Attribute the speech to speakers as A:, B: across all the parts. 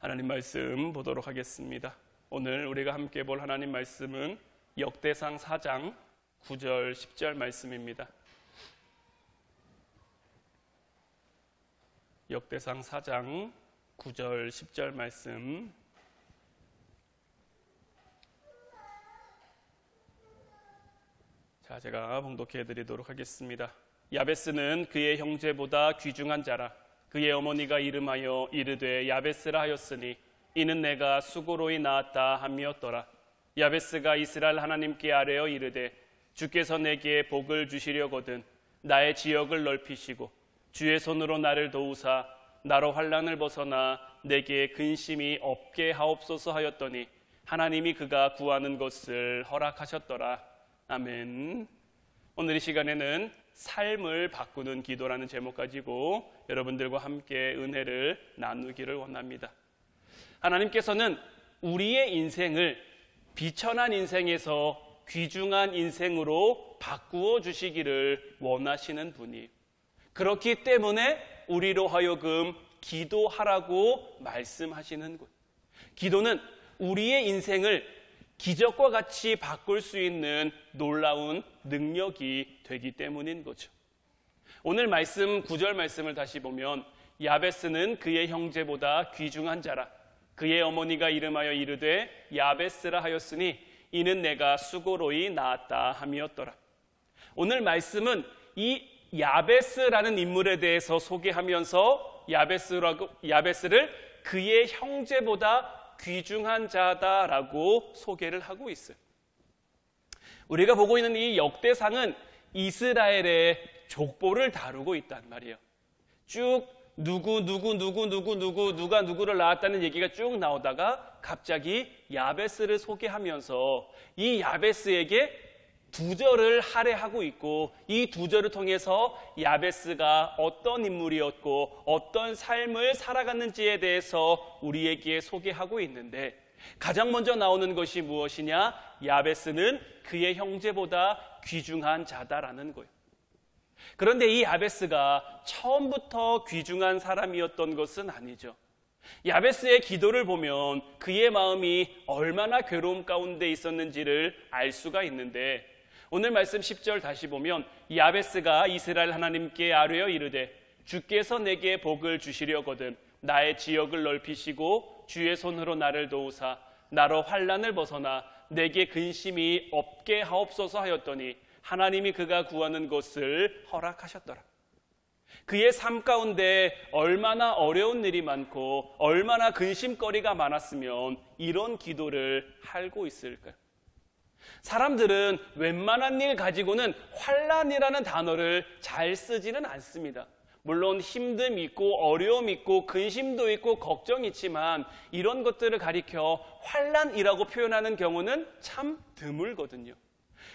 A: 하나님 말씀 보도록 하겠습니다. 오늘 우리가 함께 볼 하나님 말씀은 역대상 4장 9절 10절 말씀입니다. 역대상 4장 9절 10절 말씀. 자, 제가 봉독해 드리도록 하겠습니다. 야베스는 그의 형제보다 귀중한 자라. 그의 어머니가 이름하여 이르되 야베스라 하였으니 이는 내가 수고로이 낳았다 함이었더라. 야베스가 이스라엘 하나님께 아뢰어 이르되 주께서 내게 복을 주시려거든 나의 지역을 넓히시고 주의 손으로 나를 도우사 나로 환난을 벗어나 내게 근심이 없게 하옵소서 하였더니 하나님이 그가 구하는 것을 허락하셨더라. 아멘. 오늘 이 시간에는 삶을 바꾸는 기도라는 제목 가지고 여러분들과 함께 은혜를 나누기를 원합니다. 하나님께서는 우리의 인생을 비천한 인생에서 귀중한 인생으로 바꾸어 주시기를 원하시는 분이에요. 그렇기 때문에 우리로 하여금 기도하라고 말씀하시는 거예요. 기도는 우리의 인생을 기적과 같이 바꿀 수 있는 놀라운 능력이 되기 때문인 거죠. 오늘 말씀 9절 말씀을 다시 보면 야베스는 그의 형제보다 귀중한 자라. 그의 어머니가 이름하여 이르되 야베스라 하였으니 이는 내가 수고로이 낳았다 함이었더라. 오늘 말씀은 이 야베스라는 인물에 대해서 소개하면서 야베스를 그의 형제보다 귀중한 자다라고 소개를 하고 있어요. 우리가 보고 있는 이 역대상은 이스라엘의 족보를 다루고 있단 말이에요. 쭉 누가 누구를 낳았다는 얘기가 쭉 나오다가 갑자기 야베스를 소개하면서 이 야베스에게 두 절을 할애하고 있고 이 두 절을 통해서 야베스가 어떤 인물이었고 어떤 삶을 살아갔는지에 대해서 우리에게 소개하고 있는데 가장 먼저 나오는 것이 무엇이냐? 야베스는 그의 형제보다 귀중한 자다라는 거예요. 그런데 이 야베스가 처음부터 귀중한 사람이었던 것은 아니죠. 야베스의 기도를 보면 그의 마음이 얼마나 괴로움 가운데 있었는지를 알 수가 있는데 오늘 말씀 10절 다시 보면 야베스가 이스라엘 하나님께 아뢰어 이르되 주께서 내게 복을 주시려거든 나의 지역을 넓히시고 주의 손으로 나를 도우사 나로 환난을 벗어나 내게 근심이 없게 하옵소서 하였더니 하나님이 그가 구하는 것을 허락하셨더라. 그의 삶 가운데 얼마나 어려운 일이 많고 얼마나 근심거리가 많았으면 이런 기도를 하고 있을까요? 사람들은 웬만한 일 가지고는 환난이라는 단어를 잘 쓰지는 않습니다. 물론 힘듦 있고 어려움 있고 근심도 있고 걱정이 있지만 이런 것들을 가리켜 환난이라고 표현하는 경우는 참 드물거든요.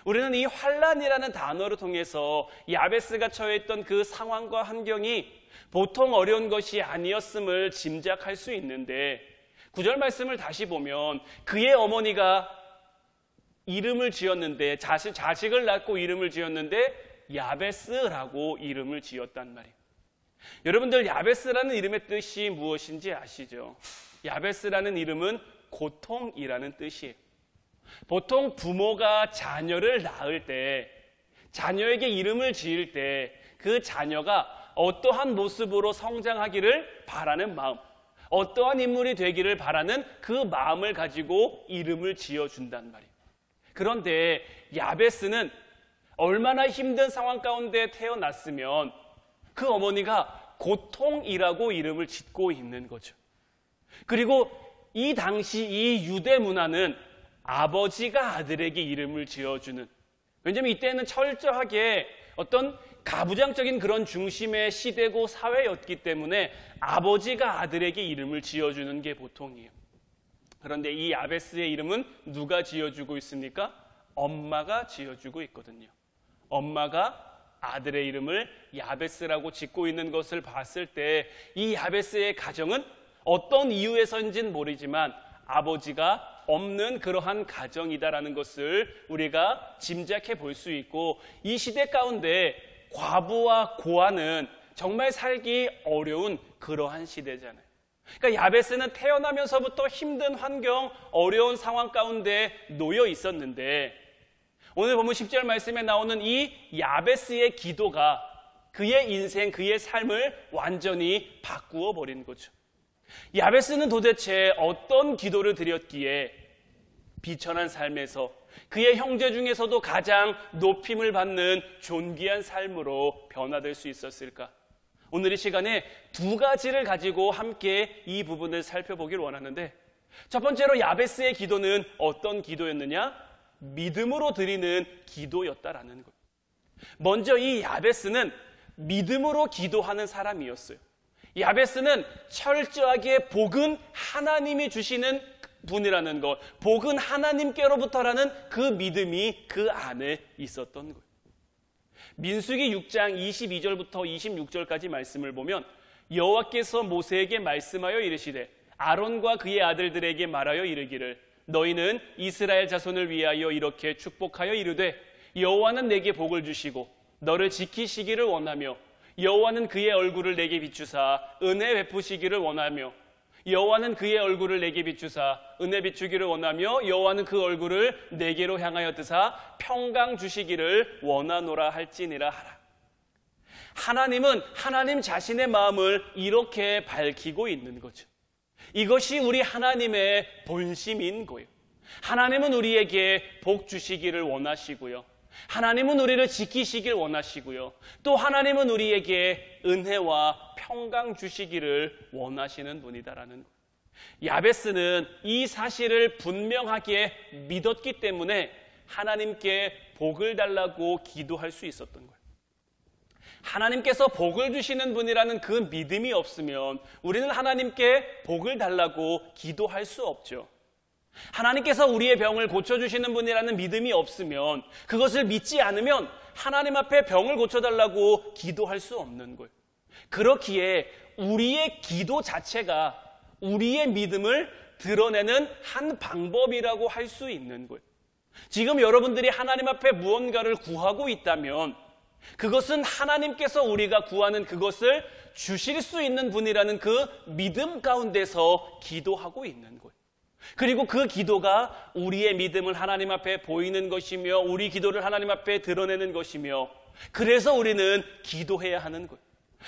A: 우리는 이 환난이라는 단어를 통해서 야베스가 처했던 그 상황과 환경이 보통 어려운 것이 아니었음을 짐작할 수 있는데 9절 말씀을 다시 보면 그의 어머니가 이름을 지었는데 자식을 낳고 이름을 지었는데 야베스라고 이름을 지었단 말이에요. 여러분들 야베스라는 이름의 뜻이 무엇인지 아시죠? 야베스라는 이름은 고통이라는 뜻이에요. 보통 부모가 자녀를 낳을 때 자녀에게 이름을 지을 때 그 자녀가 어떠한 모습으로 성장하기를 바라는 마음, 어떠한 인물이 되기를 바라는 그 마음을 가지고 이름을 지어준단 말이에요. 그런데 야베스는 얼마나 힘든 상황 가운데 태어났으면 그 어머니가 고통이라고 이름을 짓고 있는 거죠. 그리고 이 당시 이 유대 문화는 아버지가 아들에게 이름을 지어주는, 왜냐하면 이때는 철저하게 어떤 가부장적인 그런 중심의 시대고 사회였기 때문에 아버지가 아들에게 이름을 지어주는 게 보통이에요. 그런데 이 야베스의 이름은 누가 지어주고 있습니까? 엄마가 지어주고 있거든요. 엄마가 아들의 이름을 야베스라고 짓고 있는 것을 봤을 때 이 야베스의 가정은 어떤 이유에서인지는 모르지만 아버지가 없는 그러한 가정이다라는 것을 우리가 짐작해 볼 수 있고 이 시대 가운데 과부와 고아는 정말 살기 어려운 그러한 시대잖아요. 그러니까 야베스는 태어나면서부터 힘든 환경, 어려운 상황 가운데 놓여 있었는데 오늘 본문 10절 말씀에 나오는 이 야베스의 기도가 그의 인생, 그의 삶을 완전히 바꾸어 버린 거죠. 야베스는 도대체 어떤 기도를 드렸기에 비천한 삶에서 그의 형제 중에서도 가장 높임을 받는 존귀한 삶으로 변화될 수 있었을까? 오늘 이 시간에 두 가지를 가지고 함께 이 부분을 살펴보길 원하는데, 첫 번째로 야베스의 기도는 어떤 기도였느냐? 믿음으로 드리는 기도였다라는 것. 먼저 이 야베스는 믿음으로 기도하는 사람이었어요. 야베스는 철저하게 복은 하나님이 주시는 분이라는 것, 복은 하나님께로부터라는 그 믿음이 그 안에 있었던 거예요. 민수기 6장 22절부터 26절까지 말씀을 보면 여호와께서 모세에게 말씀하여 이르시되 아론과 그의 아들들에게 말하여 이르기를 너희는 이스라엘 자손을 위하여 이렇게 축복하여 이르되 여호와는 내게 복을 주시고 너를 지키시기를 원하며 여호와는 그의 얼굴을 내게 비추사 은혜 베푸시기를 원하며 여호와는 그의 얼굴을 내게 비추사 은혜 비추기를 원하며 여호와는 그 얼굴을 내게로 향하여 드사 평강 주시기를 원하노라 할지니라 하라. 하나님은 하나님 자신의 마음을 이렇게 밝히고 있는 거죠. 이것이 우리 하나님의 본심인 거예요. 하나님은 우리에게 복 주시기를 원하시고요. 하나님은 우리를 지키시길 원하시고요. 또 하나님은 우리에게 은혜와 평강 주시기를 원하시는 분이다라는 것. 야베스는 이 사실을 분명하게 믿었기 때문에 하나님께 복을 달라고 기도할 수 있었던 거예요. 하나님께서 복을 주시는 분이라는 그 믿음이 없으면 우리는 하나님께 복을 달라고 기도할 수 없죠. 하나님께서 우리의 병을 고쳐주시는 분이라는 믿음이 없으면, 그것을 믿지 않으면 하나님 앞에 병을 고쳐달라고 기도할 수 없는 거예요. 그렇기에 우리의 기도 자체가 우리의 믿음을 드러내는 한 방법이라고 할 수 있는 거예요. 지금 여러분들이 하나님 앞에 무언가를 구하고 있다면 그것은 하나님께서 우리가 구하는 그것을 주실 수 있는 분이라는 그 믿음 가운데서 기도하고 있는 거예요. 그리고 그 기도가 우리의 믿음을 하나님 앞에 보이는 것이며 우리 기도를 하나님 앞에 드러내는 것이며, 그래서 우리는 기도해야 하는 거예요.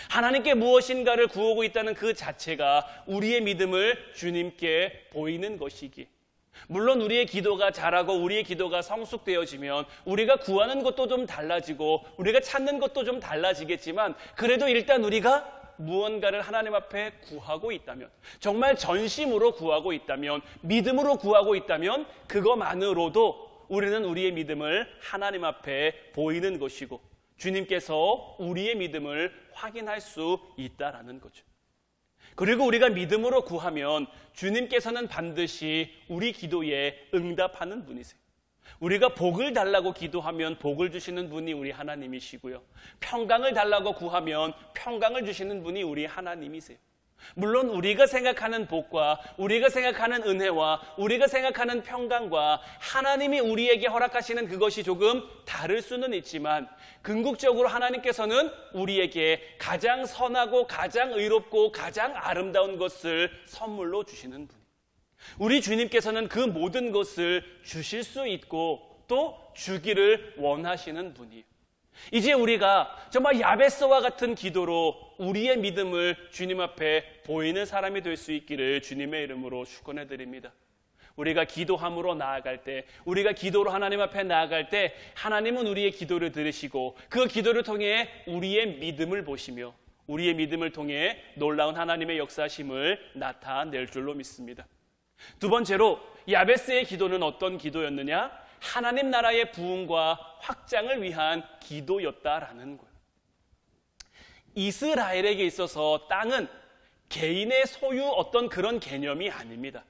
A: 하나님께 무엇인가를 구하고 있다는 그 자체가 우리의 믿음을 주님께 보이는 것이기에, 물론 우리의 기도가 자라고 우리의 기도가 성숙되어지면 우리가 구하는 것도 좀 달라지고 우리가 찾는 것도 좀 달라지겠지만, 그래도 일단 우리가 무언가를 하나님 앞에 구하고 있다면, 정말 전심으로 구하고 있다면, 믿음으로 구하고 있다면 그것만으로도 우리는 우리의 믿음을 하나님 앞에 보이는 것이고 주님께서 우리의 믿음을 확인할 수 있다라는 거죠. 그리고 우리가 믿음으로 구하면 주님께서는 반드시 우리 기도에 응답하는 분이세요. 우리가 복을 달라고 기도하면 복을 주시는 분이 우리 하나님이시고요. 평강을 달라고 구하면 평강을 주시는 분이 우리 하나님이세요. 물론 우리가 생각하는 복과 우리가 생각하는 은혜와 우리가 생각하는 평강과 하나님이 우리에게 허락하시는 그것이 조금 다를 수는 있지만, 궁극적으로 하나님께서는 우리에게 가장 선하고 가장 의롭고 가장 아름다운 것을 선물로 주시는 분. 우리 주님께서는 그 모든 것을 주실 수 있고 또 주기를 원하시는 분이에요. 이제 우리가 정말 야베스와 같은 기도로 우리의 믿음을 주님 앞에 보이는 사람이 될 수 있기를 주님의 이름으로 축원해 드립니다. 우리가 기도함으로 나아갈 때, 우리가 기도로 하나님 앞에 나아갈 때 하나님은 우리의 기도를 들으시고 그 기도를 통해 우리의 믿음을 보시며 우리의 믿음을 통해 놀라운 하나님의 역사심을 나타낼 줄로 믿습니다. 두 번째로 야베스의 기도는 어떤 기도였느냐? 하나님 나라의 부흥과 확장을 위한 기도였다라는 거예요. 이스라엘에게 있어서 땅은 개인의 소유 어떤 그런 개념이 아닙니다.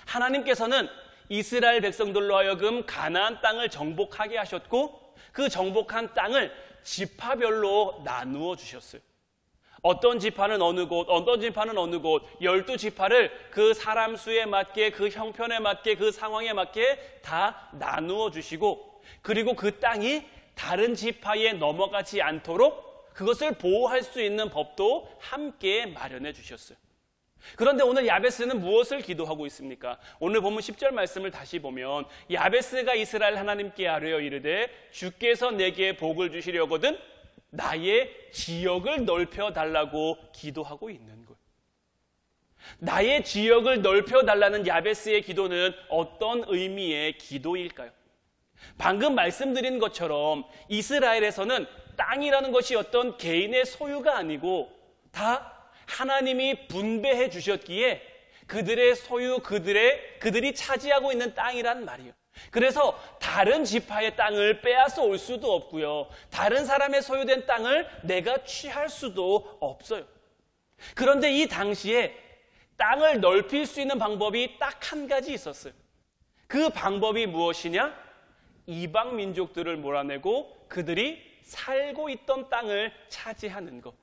A: 하나님께서는 이스라엘 백성들로 하여금 가나안 땅을 정복하게 하셨고 그 정복한 땅을 지파별로 나누어 주셨어요. 어떤 지파는 어느 곳, 어떤 지파는 어느 곳, 12지파를 그 사람 수에 맞게, 그 형편에 맞게, 그 상황에 맞게 다 나누어 주시고, 그리고 그 땅이 다른 지파에 넘어가지 않도록 그것을 보호할 수 있는 법도 함께 마련해 주셨어요. 그런데 오늘 야베스는 무엇을 기도하고 있습니까? 오늘 본문 10절 말씀을 다시 보면 야베스가 이스라엘 하나님께 아뢰어 이르되 주께서 내게 복을 주시려거든 나의 지역을 넓혀달라고 기도하고 있는 거예요. 나의 지역을 넓혀달라는 야베스의 기도는 어떤 의미의 기도일까요? 방금 말씀드린 것처럼 이스라엘에서는 땅이라는 것이 어떤 개인의 소유가 아니고 다 하나님이 분배해 주셨기에 그들의 소유, 그들이 차지하고 있는 땅이란 말이에요. 그래서 다른 지파의 땅을 빼앗아 올 수도 없고요. 다른 사람의 소유된 땅을 내가 취할 수도 없어요. 그런데 이 당시에 땅을 넓힐 수 있는 방법이 딱 한 가지 있었어요. 그 방법이 무엇이냐? 이방 민족들을 몰아내고 그들이 살고 있던 땅을 차지하는 것.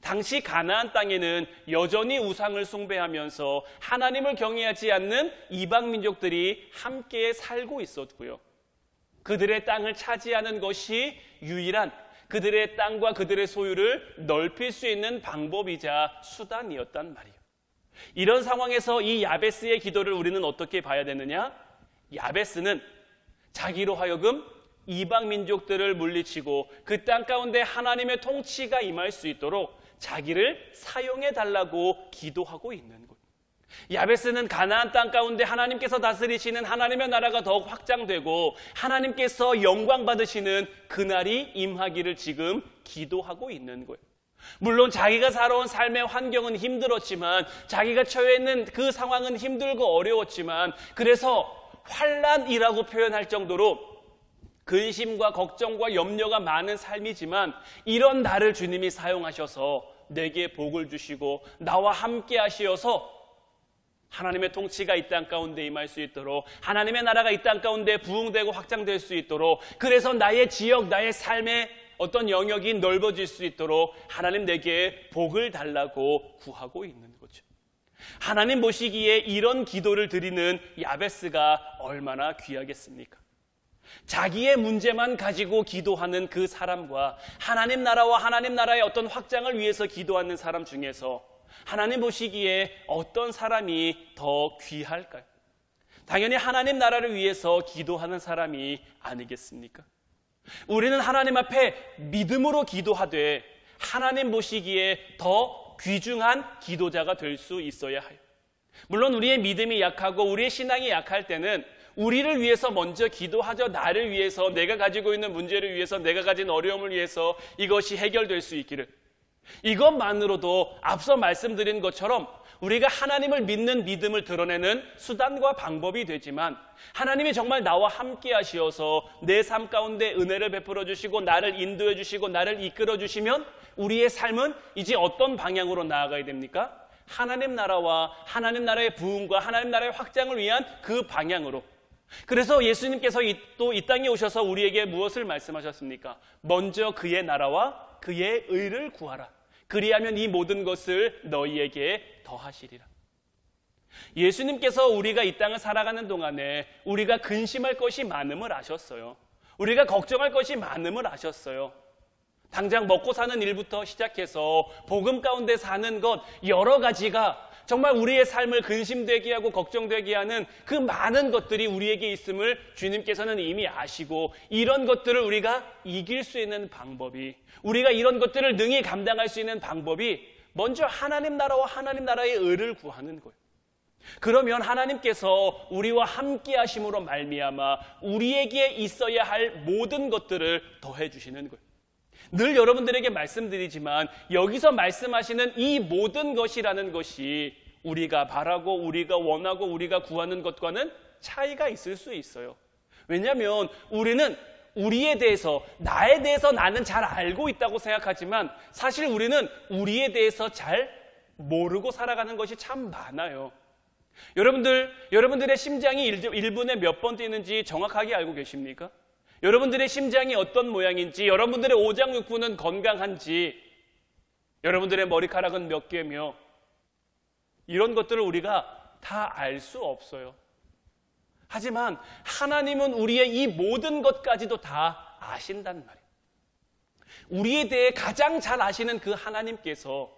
A: 당시 가나안 땅에는 여전히 우상을 숭배하면서 하나님을 경외하지 않는 이방 민족들이 함께 살고 있었고요. 그들의 땅을 차지하는 것이 유일한 그들의 땅과 그들의 소유를 넓힐 수 있는 방법이자 수단이었단 말이에요. 이런 상황에서 이 야베스의 기도를 우리는 어떻게 봐야 되느냐? 야베스는 자기로 하여금 이방 민족들을 물리치고 그 땅 가운데 하나님의 통치가 임할 수 있도록 자기를 사용해 달라고 기도하고 있는 것. 야베스는 가나안 땅 가운데 하나님께서 다스리시는 하나님의 나라가 더욱 확장되고 하나님께서 영광 받으시는 그날이 임하기를 지금 기도하고 있는 거예요. 물론 자기가 살아온 삶의 환경은 힘들었지만 자기가 처해 있는 그 상황은 힘들고 어려웠지만 그래서 환난이라고 표현할 정도로 근심과 걱정과 염려가 많은 삶이지만 이런 나를 주님이 사용하셔서 내게 복을 주시고 나와 함께 하시어서 하나님의 통치가 이 땅 가운데 임할 수 있도록 하나님의 나라가 이 땅 가운데 부흥되고 확장될 수 있도록 그래서 나의 지역, 나의 삶의 어떤 영역이 넓어질 수 있도록 하나님 내게 복을 달라고 구하고 있는 거죠. 하나님 보시기에 이런 기도를 드리는 야베스가 얼마나 귀하겠습니까? 자기의 문제만 가지고 기도하는 그 사람과 하나님 나라와 하나님 나라의 어떤 확장을 위해서 기도하는 사람 중에서 하나님 보시기에 어떤 사람이 더 귀할까요? 당연히 하나님 나라를 위해서 기도하는 사람이 아니겠습니까? 우리는 하나님 앞에 믿음으로 기도하되 하나님 보시기에 더 귀중한 기도자가 될 수 있어야 해요. 물론 우리의 믿음이 약하고 우리의 신앙이 약할 때는 우리를 위해서 먼저 기도하죠. 나를 위해서, 내가 가지고 있는 문제를 위해서, 내가 가진 어려움을 위해서 이것이 해결될 수 있기를. 이것만으로도 앞서 말씀드린 것처럼 우리가 하나님을 믿는 믿음을 드러내는 수단과 방법이 되지만 하나님이 정말 나와 함께 하시어서 내 삶 가운데 은혜를 베풀어 주시고 나를 인도해 주시고 나를 이끌어 주시면 우리의 삶은 이제 어떤 방향으로 나아가야 됩니까? 하나님 나라와 하나님 나라의 부흥과 하나님 나라의 확장을 위한 그 방향으로. 그래서 예수님께서 또 이 땅에 오셔서 우리에게 무엇을 말씀하셨습니까? 먼저 그의 나라와 그의 의를 구하라. 그리하면 이 모든 것을 너희에게 더하시리라. 예수님께서 우리가 이 땅을 살아가는 동안에 우리가 근심할 것이 많음을 아셨어요. 우리가 걱정할 것이 많음을 아셨어요. 당장 먹고 사는 일부터 시작해서 복음 가운데 사는 것 여러 가지가 정말 우리의 삶을 근심되게 하고 걱정되게 하는 그 많은 것들이 우리에게 있음을 주님께서는 이미 아시고 이런 것들을 우리가 이길 수 있는 방법이 우리가 이런 것들을 능히 감당할 수 있는 방법이 먼저 하나님 나라와 하나님 나라의 의를 구하는 거예요. 그러면 하나님께서 우리와 함께 하심으로 말미암아 우리에게 있어야 할 모든 것들을 더해 주시는 거예요. 늘 여러분들에게 말씀드리지만 여기서 말씀하시는 이 모든 것이라는 것이 우리가 바라고 우리가 원하고 우리가 구하는 것과는 차이가 있을 수 있어요. 왜냐하면 우리는 우리에 대해서 나에 대해서 나는 잘 알고 있다고 생각하지만 사실 우리는 우리에 대해서 잘 모르고 살아가는 것이 참 많아요. 여러분들의 심장이 1분에 몇 번 뛰는지 정확하게 알고 계십니까? 여러분들의 심장이 어떤 모양인지, 여러분들의 오장육부는 건강한지, 여러분들의 머리카락은 몇 개며 이런 것들을 우리가 다 알 수 없어요. 하지만 하나님은 우리의 이 모든 것까지도 다 아신단 말이에요. 우리에 대해 가장 잘 아시는 그 하나님께서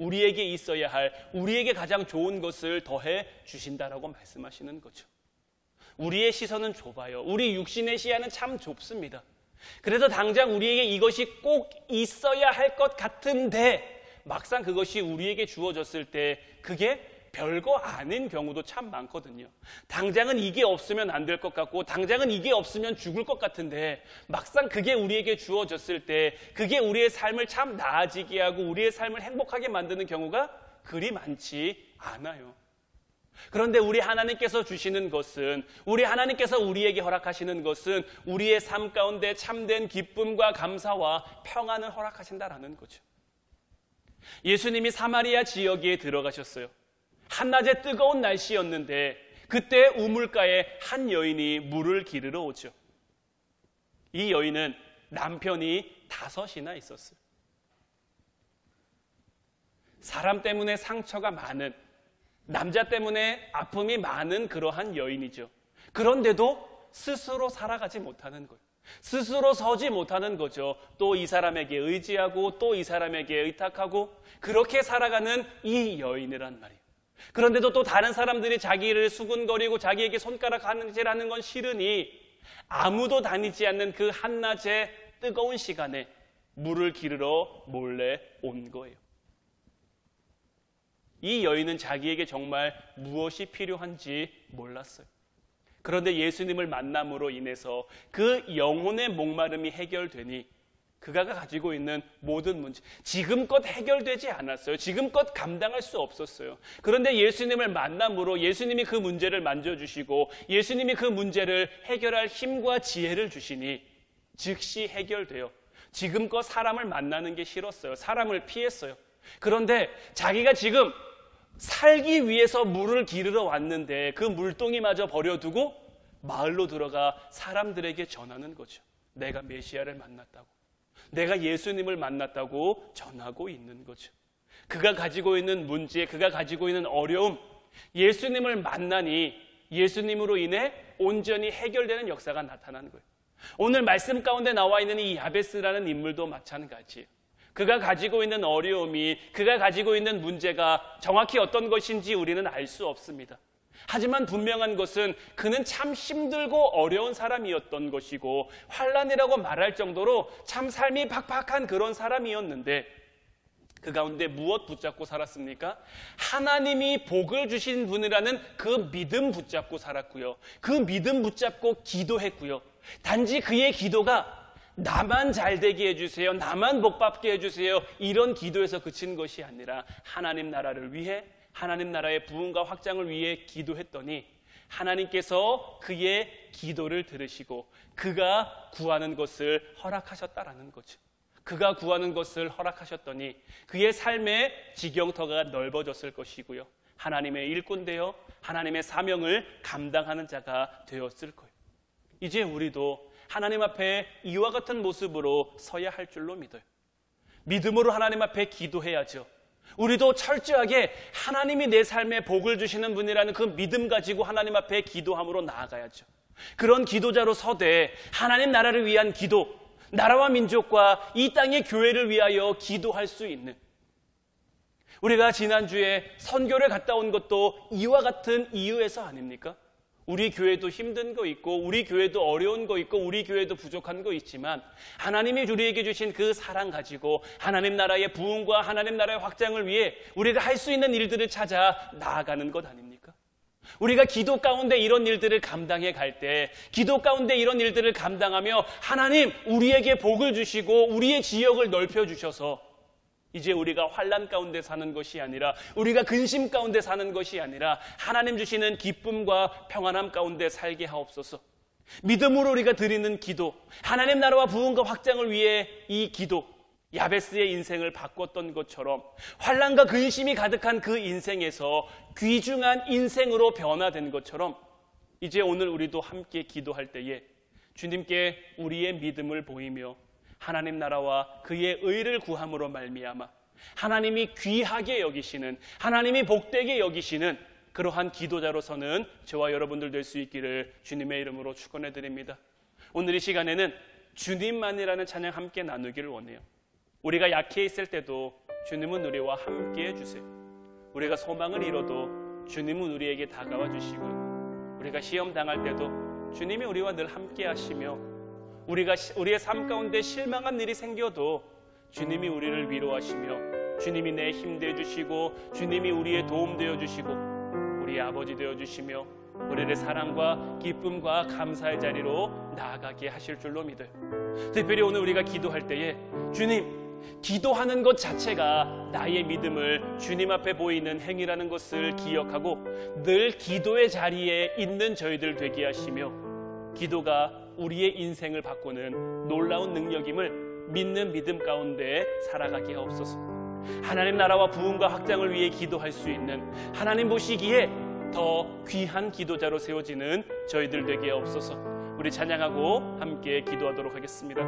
A: 우리에게 있어야 할, 우리에게 가장 좋은 것을 더해 주신다라고 말씀하시는 거죠. 우리의 시선은 좁아요. 우리 육신의 시야는 참 좁습니다. 그래서 당장 우리에게 이것이 꼭 있어야 할 것 같은데 막상 그것이 우리에게 주어졌을 때 그게 별거 아닌 경우도 참 많거든요. 당장은 이게 없으면 안 될 것 같고 당장은 이게 없으면 죽을 것 같은데 막상 그게 우리에게 주어졌을 때 그게 우리의 삶을 참 나아지게 하고 우리의 삶을 행복하게 만드는 경우가 그리 많지 않아요. 그런데 우리 하나님께서 주시는 것은, 우리 하나님께서 우리에게 허락하시는 것은 우리의 삶 가운데 참된 기쁨과 감사와 평안을 허락하신다라는 거죠. 예수님이 사마리아 지역에 들어가셨어요. 한낮에 뜨거운 날씨였는데 그때 우물가에 한 여인이 물을 기르러 오죠. 이 여인은 남편이 5이나 있었어요. 사람 때문에 상처가 많은, 남자 때문에 아픔이 많은 그러한 여인이죠. 그런데도 스스로 살아가지 못하는 거예요. 스스로 서지 못하는 거죠. 또 이 사람에게 의지하고 또 이 사람에게 의탁하고 그렇게 살아가는 이 여인이란 말이에요. 그런데도 또 다른 사람들이 자기를 수군거리고 자기에게 손가락 하는지라는 건 싫으니 아무도 다니지 않는 그 한낮의 뜨거운 시간에 물을 기르러 몰래 온 거예요. 이 여인은 자기에게 정말 무엇이 필요한지 몰랐어요. 그런데 예수님을 만남으로 인해서 그 영혼의 목마름이 해결되니 그가 가지고 있는 모든 문제, 지금껏 해결되지 않았어요. 지금껏 감당할 수 없었어요. 그런데 예수님을 만남으로 예수님이 그 문제를 만져주시고 예수님이 그 문제를 해결할 힘과 지혜를 주시니 즉시 해결돼요. 지금껏 사람을 만나는 게 싫었어요. 사람을 피했어요. 그런데 자기가 지금 살기 위해서 물을 기르러 왔는데 그 물동이마저 버려두고 마을로 들어가 사람들에게 전하는 거죠. 내가 메시아를 만났다고, 내가 예수님을 만났다고 전하고 있는 거죠. 그가 가지고 있는 문제, 그가 가지고 있는 어려움, 예수님을 만나니 예수님으로 인해 온전히 해결되는 역사가 나타나는 거예요. 오늘 말씀 가운데 나와 있는 이 야베스라는 인물도 마찬가지예요. 그가 가지고 있는 어려움이, 그가 가지고 있는 문제가 정확히 어떤 것인지 우리는 알 수 없습니다. 하지만 분명한 것은 그는 참 힘들고 어려운 사람이었던 것이고 환난이라고 말할 정도로 참 삶이 팍팍한 그런 사람이었는데 그 가운데 무엇 붙잡고 살았습니까? 하나님이 복을 주신 분이라는 그 믿음 붙잡고 살았고요. 그 믿음 붙잡고 기도했고요. 단지 그의 기도가 나만 잘 되게 해주세요, 나만 복 받게 해주세요, 이런 기도에서 그친 것이 아니라 하나님 나라를 위해, 하나님 나라의 부흥과 확장을 위해 기도했더니 하나님께서 그의 기도를 들으시고 그가 구하는 것을 허락하셨다라는 거죠. 그가 구하는 것을 허락하셨더니 그의 삶의 지경터가 넓어졌을 것이고요. 하나님의 일꾼 되어 하나님의 사명을 감당하는 자가 되었을 거예요. 이제 우리도 하나님 앞에 이와 같은 모습으로 서야 할 줄로 믿어요. 믿음으로 하나님 앞에 기도해야죠. 우리도 철저하게 하나님이 내 삶에 복을 주시는 분이라는 그 믿음 가지고 하나님 앞에 기도함으로 나아가야죠. 그런 기도자로 서되 하나님 나라를 위한 기도, 나라와 민족과 이 땅의 교회를 위하여 기도할 수 있는, 우리가 지난주에 선교를 갔다 온 것도 이와 같은 이유에서 아닙니까? 우리 교회도 힘든 거 있고 우리 교회도 어려운 거 있고 우리 교회도 부족한 거 있지만 하나님이 우리에게 주신 그 사랑 가지고 하나님 나라의 부흥과 하나님 나라의 확장을 위해 우리가 할 수 있는 일들을 찾아 나아가는 것 아닙니까? 우리가 기도 가운데 이런 일들을 감당해 갈 때, 기도 가운데 이런 일들을 감당하며 하나님 우리에게 복을 주시고 우리의 지역을 넓혀주셔서 이제 우리가 환난 가운데 사는 것이 아니라, 우리가 근심 가운데 사는 것이 아니라 하나님 주시는 기쁨과 평안함 가운데 살게 하옵소서. 믿음으로 우리가 드리는 기도, 하나님 나라와 부흥과 확장을 위해 이 기도, 야베스의 인생을 바꿨던 것처럼 환난과 근심이 가득한 그 인생에서 귀중한 인생으로 변화된 것처럼 이제 오늘 우리도 함께 기도할 때에 주님께 우리의 믿음을 보이며 하나님 나라와 그의 의를 구함으로 말미암아 하나님이 귀하게 여기시는, 하나님이 복되게 여기시는 그러한 기도자로서는 저와 여러분들 될 수 있기를 주님의 이름으로 축원해 드립니다. 오늘 이 시간에는 주님만이라는 찬양 함께 나누기를 원해요. 우리가 약해 있을 때도 주님은 우리와 함께 해주세요. 우리가 소망을 잃어도 주님은 우리에게 다가와 주시고, 우리가 시험 당할 때도 주님이 우리와 늘 함께 하시며, 우리의 삶 가운데 실망한 일이 생겨도 주님이 우리를 위로하시며, 주님이 내 힘 되어 주시고, 주님이 우리의 도움 되어 주시고, 우리의 아버지 되어 주시며, 우리를 사랑과 기쁨과 감사의 자리로 나아가게 하실 줄로 믿어요. 특별히 오늘 우리가 기도할 때에 주님, 기도하는 것 자체가 나의 믿음을 주님 앞에 보이는 행위라는 것을 기억하고 늘 기도의 자리에 있는 저희들 되게 하시며, 기도가 우리의 인생을 바꾸는 놀라운 능력임을 믿는 믿음 가운데 살아가게 하옵소서. 하나님 나라와 부흥과 확장을 위해 기도할 수 있는, 하나님 보시기에 더 귀한 기도자로 세워지는 저희들 되게 하옵소서. 우리 찬양하고 함께 기도하도록 하겠습니다.